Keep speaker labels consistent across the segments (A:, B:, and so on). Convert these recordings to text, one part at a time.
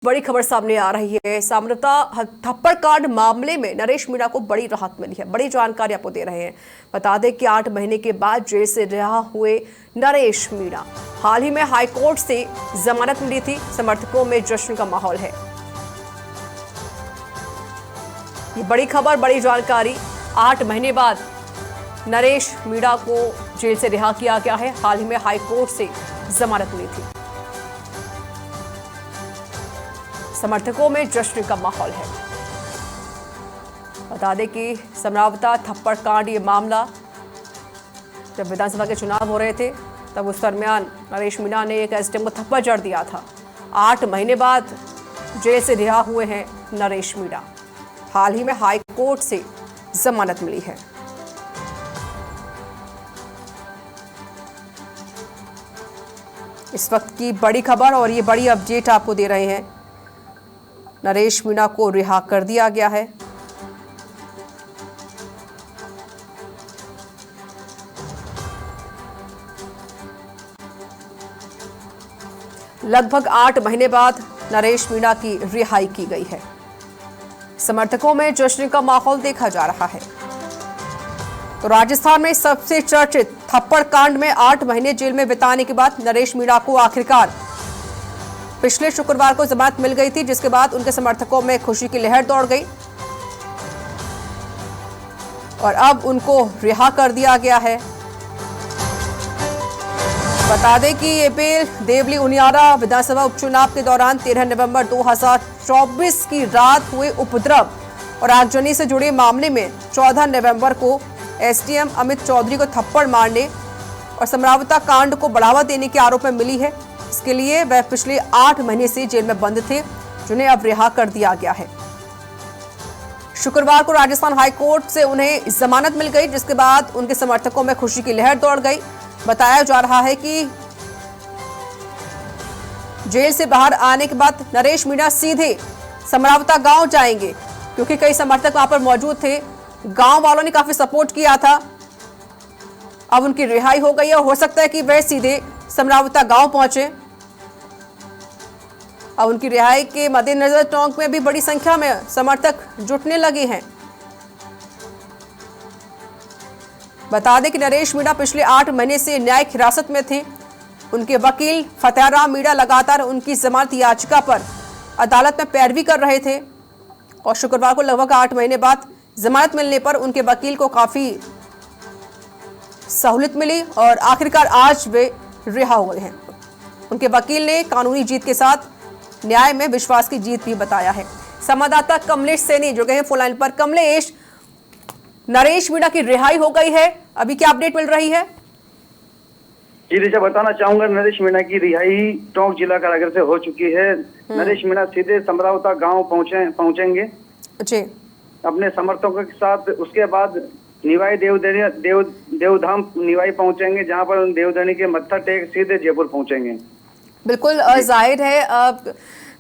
A: बड़ी खबर सामने आ रही है। सामरता थप्पड़ कांड मामले में नरेश मीणा को बड़ी राहत मिली है। बड़ी जानकारी आपको दे रहे हैं। बता दें कि 8 महीने के बाद जेल से रिहा हुए नरेश मीणा हाल ही में हाईकोर्ट से जमानत मिली थी। समर्थकों में जश्न का माहौल है। ये बड़ी खबर, बड़ी जानकारी। 8 महीने बाद नरेश मीणा को जेल से रिहा किया गया है। हाल ही में हाईकोर्ट से जमानत मिली थी। समर्थकों में जश्न का माहौल है। बता दें कि समरावता थप्पड़ कांड ये मामला जब विधानसभा के चुनाव हो रहे थे तब उस दरमियान नरेश मीणा ने एक एसडीएम को थप्पड़ जड़ दिया था। 8 महीने बाद जेल से रिहा हुए हैं नरेश मीणा। हाल ही में हाई कोर्ट से जमानत मिली है। इस वक्त की बड़ी खबर और ये बड़ी अपडेट आपको दे रहे हैं। नरेश मीणा को रिहा कर दिया गया है। लगभग 8 महीने बाद नरेश मीणा की रिहाई की गई है। समर्थकों में जश्न का माहौल देखा जा रहा है। तो राजस्थान में सबसे चर्चित थप्पड़ कांड में 8 महीने जेल में बिताने के बाद नरेश मीणा को आखिरकार पिछले शुक्रवार को जमानत मिल गई थी, जिसके बाद उनके समर्थकों में खुशी की लहर दौड़ गई और अब उनको रिहा कर दिया गया है। बता दें कि ये बेल देवली उनियारा विधानसभा उपचुनाव के दौरान 13 नवंबर 2024 की रात हुए उपद्रव और आगजनी से जुड़े मामले में 14 नवंबर को एसडीएम अमित चौधरी को थप्पड़ मारने और समरावता कांड को बढ़ावा देने के आरोप में मिली है। इसके लिए वह पिछले 8 महीने से जेल में बंद थे, जिन्हें अब रिहा कर दिया गया है। शुक्रवार को राजस्थान हाई कोर्ट से उन्हें जमानत मिल गई, जिसके बाद उनके समर्थकों में खुशी की लहर दौड़ गई। बताया जा रहा है कि जेल से बाहर आने के बाद नरेश मीणा सीधे समरावता गांव जाएंगे, क्योंकि कई समर्थक वहां पर मौजूद थे। गांव वालों ने काफी सपोर्ट किया था। अब उनकी रिहाई हो गई है और हो सकता है कि वह सीधे समरावता गांव पहुंचे। अब उनकी रिहाई के मद्देनजर टोंक में भी बड़ी संख्या में समर्थक जुटने लगे हैं। बता दें कि नरेश मीणा पिछले 8 महीने से न्यायिक हिरासत में थे। उनके वकील फतेहराम मीणा लगातार उनकी जमानत याचिका पर अदालत में पैरवी कर रहे थे और शुक्रवार को लगभग 8 महीने बाद जमानत मिलने पर उनके वकील को काफी सहूलियत मिली और आखिरकार आज वे रिहा हुए हैं। उनके वकील ने कानूनी जीत के साथ न्याय में विश्वास की जीत भी बताया है। संवाददाता कमलेश सैनी जुड़ गए हैं फोन लाइन पर। कमलेश, नरेश मीणा की रिहाई हो गई है, अभी क्या अपडेट मिल रही है?
B: जी दिशा, बताना चाहूंगा नरेश मीणा की रिहाई टोंक जिला कारागार से हो चुकी है। नरेश मीणा सीधे समरावता गांव पहुंचेंगे जी अपने समर्थकों के साथ। उसके बाद निवाई देवधाम निवाई पहुंचेंगे, जहां पर देवधनी के मत्था टेक सीधे जयपुर पहुंचेंगे।
A: बिल्कुल जाहिर है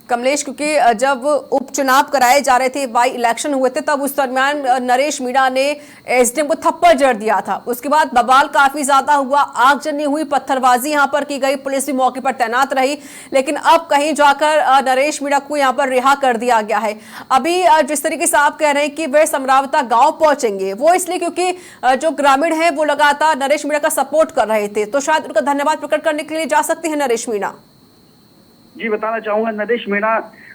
A: कमलेश, क्योंकि जब उपचुनाव कराए जा रहे थे, बाई इलेक्शन हुए थे, तब उस दरमियान नरेश मीणा ने एसडीएम को थप्पड़ जड़ दिया था। उसके बाद बवाल काफी ज्यादा हुआ, आगजनी हुई, पत्थरबाजी यहां पर की गई, पुलिस भी मौके पर तैनात रही। लेकिन अब कहीं जाकर नरेश मीणा को यहां पर रिहा कर दिया गया है। अभी जिस तरीके से आप कह रहे हैं कि वे समरावता गाँव पहुंचेंगे, वो इसलिए क्योंकि जो ग्रामीण है वो लगातार नरेश मीणा का सपोर्ट कर रहे थे, तो शायद उनका धन्यवाद प्रकट करने के लिए जा सकते हैं नरेश मीणा।
B: जी बताना चाहूंगा, नरेश मीणा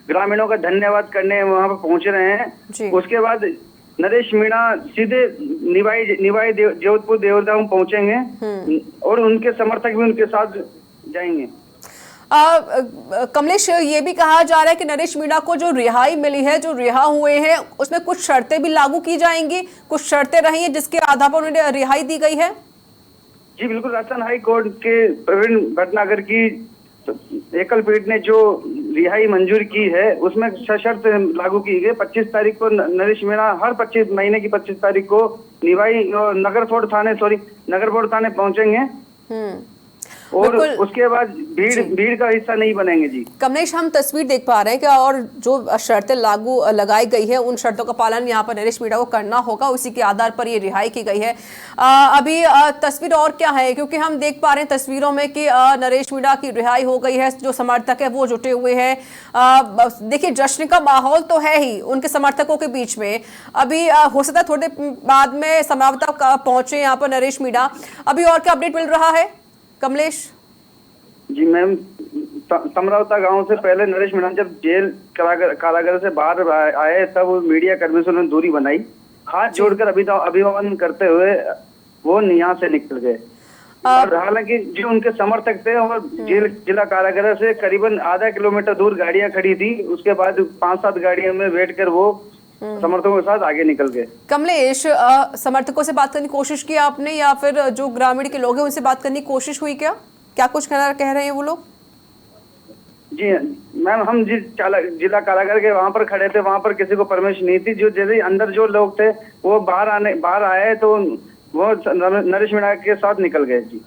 B: ग्रामीणों का धन्यवाद करने वहां पर पहुंच रहे हैं। उसके बाद नरेश मीणा सीधे निवाई जोधपुर देवधाम पहुंचेंगे और उनके समर्थक भी उनके साथ जाएंगे।
A: कमलेश, ये भी कहा जा रहा है कि नरेश मीणा को जो रिहाई मिली है, जो रिहा हुए हैं, उसमें कुछ शर्तें भी लागू की जाएंगी, कुछ शर्तें रही हैं जिसके आधार पर उन्हें रिहाई दी गई है।
B: जी बिल्कुल, राजस्थान हाई कोर्ट के प्रवीण भटनागर की एकल पीठ ने जो रिहाई मंजूर की है, उसमें सशर्त लागू की गई। 25 तारीख को नरेश मीणा हर 25 महीने की 25 तारीख को निवाई नगरफोर्ड थाने पहुंचेंगे। और उसके बाद भीड़ का हिस्सा नहीं बनेंगे जी।
A: कमलेश, हम तस्वीर देख पा रहे हैं कि और जो शर्तें लागू लगाई गई है उन शर्तों का पालन यहाँ पर नरेश मीणा को करना होगा, उसी के आधार पर ये रिहाई की गई है। अभी तस्वीर और क्या है, क्योंकि हम देख पा रहे हैं तस्वीरों में कि नरेश मीणा की रिहाई हो गई है, जो समर्थक है वो जुटे हुए हैं। देखिए जश्न का माहौल तो है ही उनके समर्थकों के बीच में। अभी हो सकता है थोड़ी बाद में समरावता पहुंचे यहाँ पर नरेश मीणा। अभी और क्या अपडेट मिल रहा है कमलेश?
B: जी मैम, समरावता गांव से पहले नरेश मीणा जब जेल कारागार से बाहर आए तब मीडिया कर्मी से उन्होंने दूरी बनाई, हाथ जोड़कर अभिवादन करते हुए वो यहाँ से निकल गए। और हालांकि जो उनके समर्थक थे और जिला कारागार से करीबन आधा किलोमीटर दूर गाड़ियां खड़ी थी, उसके बाद 5-7 गाड़ियों में बैठकर वो समर्थकों के साथ आगे निकल गए।
A: कमलेश, समर्थकों से बात करने की कोशिश की आपने या फिर जो ग्रामीण के लोग हैं उनसे बात करने की कोशिश हुई क्या कुछ कह रहे हैं वो लोग?
B: जी मैम, हम जिला कारागार के वहां पर खड़े थे, वहां पर किसी को परमिशन नहीं थी। जो जैसे अंदर जो लोग थे वो बाहर आए तो वो नरेश मीणा के साथ निकल गए। जी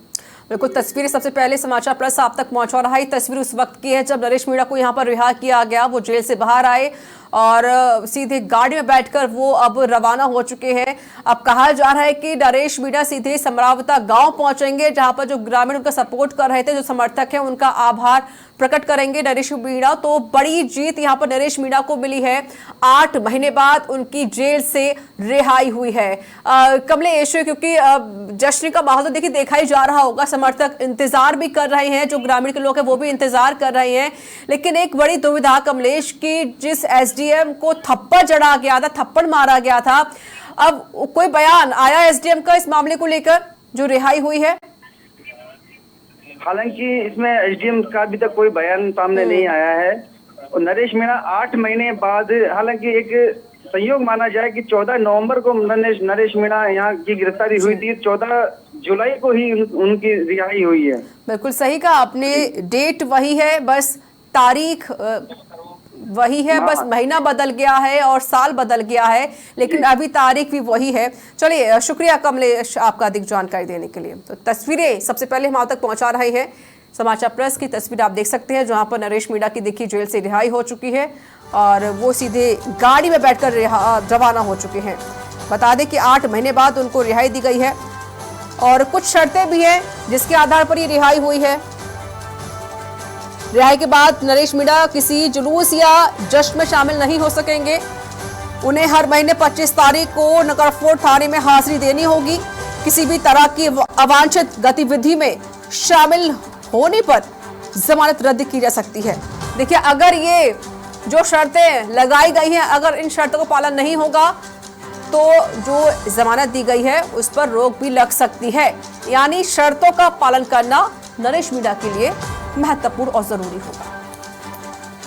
A: बिल्कुल, तस्वीरें सबसे पहले समाचार प्लस आप तक पहुंचा रहा है। तस्वीर उस वक्त की है जब नरेश मीणा को यहां पर रिहा किया गया, वो जेल से बाहर आए और सीधे गाड़ी में बैठकर वो अब रवाना हो चुके हैं। अब कहा जा रहा है कि नरेश मीणा सीधे समरावता गांव पहुंचेंगे, जहां पर जो ग्रामीण उनका सपोर्ट कर रहे थे, जो समर्थक हैं, उनका आभार प्रकट करेंगे नरेश मीणा। तो बड़ी जीत यहां पर नरेश मीणा को मिली है, 8 महीने बाद उनकी जेल से रिहाई हुई है। कमलेश, क्योंकि जश्न का माहौल तो देखिए देखा ही जा रहा होगा, समर्थक इंतजार भी कर रहे हैं, जो ग्रामीण के लोग हैं वो भी इंतजार कर रहे हैं। लेकिन एक बड़ी दुविधा कमलेश की, जिस एसडीएम को थप्पड़ जड़ा गया था, थप्पड़ मारा गया था, अब कोई बयान आया एसडीएम का इस मामले को लेकर जो रिहाई हुई है?
B: हालांकि इसमें एसडीएम का अभी तक कोई बयान सामने नहीं आया है। और नरेश मीणा 8 महीने बाद, हालांकि एक संयोग माना जाए कि 14 नवंबर को नरेश मीणा यहाँ की गिरफ्तारी हुई थी, 14 जुलाई को ही उनकी रिहाई हुई है।
A: बिल्कुल सही कहा आपने, डेट वही है, बस तारीख वही है, बस महीना बदल गया है और साल बदल गया है, लेकिन अभी तारीख भी वही है। चलिए, शुक्रिया कमलेश आपका अधिक जानकारी देने के लिए। तो तस्वीरें सबसे पहले हम आप तक पहुंचा रहे हैं, समाचार प्लस की तस्वीर आप देख सकते हैं, जहां पर नरेश मीणा की देखिए जेल से रिहाई हो चुकी है और वो सीधे गाड़ी में बैठकर रवाना हो चुके हैं। बता दें कि 8 महीने बाद उनको रिहाई दी गई है और कुछ शर्तें भी हैं जिसके आधार पर ये रिहाई हुई है। रिहाई के बाद नरेश मीणा किसी जुलूस या जश्न में शामिल नहीं हो सकेंगे। उन्हें हर महीने 25 तारीख को नगरफोर्ड थाने में हाजिरी देनी होगी। किसी भी तरह की अवांछित गतिविधि में शामिल होने पर जमानत रद्द की जा सकती है। देखिए, अगर ये जो शर्तें लगाई गई हैं, अगर इन शर्तों का पालन नहीं होगा तो जो जमानत दी गई है उस पर रोक भी लग सकती है। यानी शर्तों का पालन करना नरेश मीणा के लिए महत्वपूर्ण और जरूरी होगा।